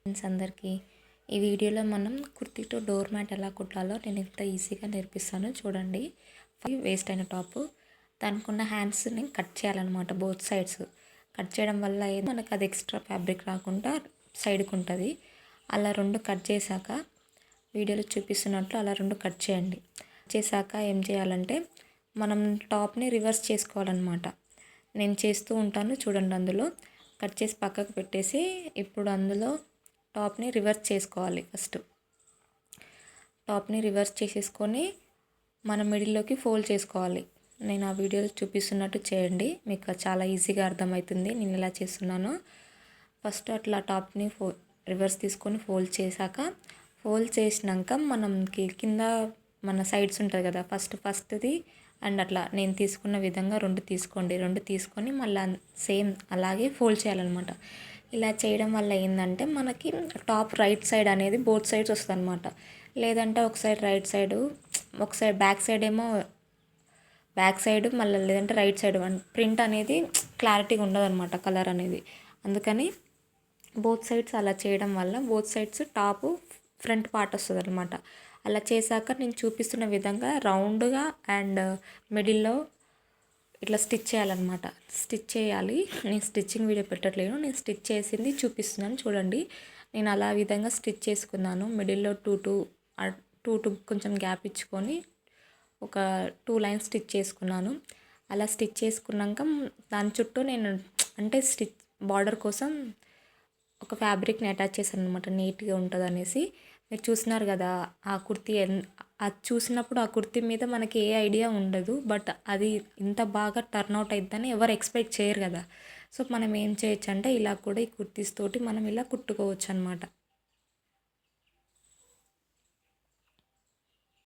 Friends అందరికీ ఈ వీడియోలో మనం కుర్తీతో డోర్ మ్యాట్ ఎలా కుట్టాలో నేను ఇంత ఈజీగా నేర్పిస్తాను చూడండి. వేస్ట్ అయిన టాప్ దానికి ఉన్న హ్యాండ్స్ని కట్ చేయాలన్నమాట. బోత్ సైడ్స్ కట్ చేయడం వల్ల మనకు అది ఎక్స్ట్రా ఫ్యాబ్రిక్ రాకుండా సైడ్కి ఉంటుంది. అలా రెండు కట్ చేశాక వీడియోలో చూపిస్తున్నట్లు అలా రెండు కట్ చేయండి. చేశాక ఏం చేయాలంటే మనం టాప్ని రివర్స్ చేసుకోవాలన్నమాట. నేను చేస్తూ ఉంటాను చూడండి. అందులో కట్ చేసి పక్కకు పెట్టేసి ఇప్పుడు అందులో టాప్ని రివర్స్ చేసుకోవాలి. ఫస్ట్ టాప్ని రివర్స్ చేసేసుకొని మన మిడిల్లోకి ఫోల్డ్ చేసుకోవాలి. నేను ఆ వీడియోలో చూపిస్తున్నట్టు చేయండి, మీకు చాలా ఈజీగా అర్థమవుతుంది నేను ఎలా చేస్తున్నానో. ఫస్ట్ అట్లా టాప్ని రివర్స్ తీసుకొని ఫోల్డ్ చేశాక ఫోల్డ్ చేసినాక మనకి కింద మన సైడ్స్ ఉంటుంది కదా, ఫస్ట్ది అండ్ అట్లా నేను తీసుకున్న విధంగా రెండు తీసుకోండి. రెండు తీసుకొని మళ్ళీ సేమ్ అలాగే ఫోల్డ్ చేయాలన్నమాట. ఇలా చేయడం వల్ల ఏంటంటే మనకి టాప్ రైట్ సైడ్ అనేది బోత్ సైడ్స్ వస్తుంది అనమాట. లేదంటే ఒక సైడ్ రైట్ సైడు, ఒక సైడ్ బ్యాక్ సైడ్ ఏమో బ్యాక్ సైడ్ మళ్ళీ లేదంటే రైట్ సైడ్ ప్రింట్ అనేది క్లారిటీగా ఉండదు అనమాట, కలర్ అనేది. అందుకని బోత్ సైడ్స్ అలా చేయడం వల్ల both sides top front part వస్తుంది అనమాట. అలా చేశాక నేను చూపిస్తున్న విధంగా రౌండ్గా అండ్ మిడిల్లో ఇట్లా స్టిచ్ చేయాలన్నమాట. స్టిచ్ చేయాలి. నేను స్టిచ్చింగ్ వీడియో పెట్టట్లేను, నేను స్టిచ్ చేసింది చూపిస్తున్నాను చూడండి. నేను అలా విధంగా స్టిచ్ చేసుకున్నాను. మిడిల్లో టూ కొంచెం గ్యాప్ ఇచ్చుకొని ఒక 2 లైన్స్ స్టిచ్ చేసుకున్నాను. అలా స్టిచ్ చేసుకున్నాక దాని చుట్టూ నేను అంటే స్టిచ్ బార్డర్ కోసం ఒక ఫ్యాబ్రిక్ని అటాచ్ చేశాను అనమాట, నీట్గా ఉంటుంది అనేసి. మీరు చూస్తున్నారు కదా ఆ కుర్తీ, అది చూసినప్పుడు ఆ కుర్తీ మీద మనకి ఏ ఐడియా ఉండదు, బట్ అది ఇంత బాగా టర్న్అవుట్ అవుతుందని ఎవరు ఎక్స్పెక్ట్ చేయరు కదా. సో మనం ఏం చేయొచ్చు అంటే ఇలా కూడా ఈ కుర్తీస్ తోటి మనం ఇలా కుట్టుకోవచ్చు అనమాట.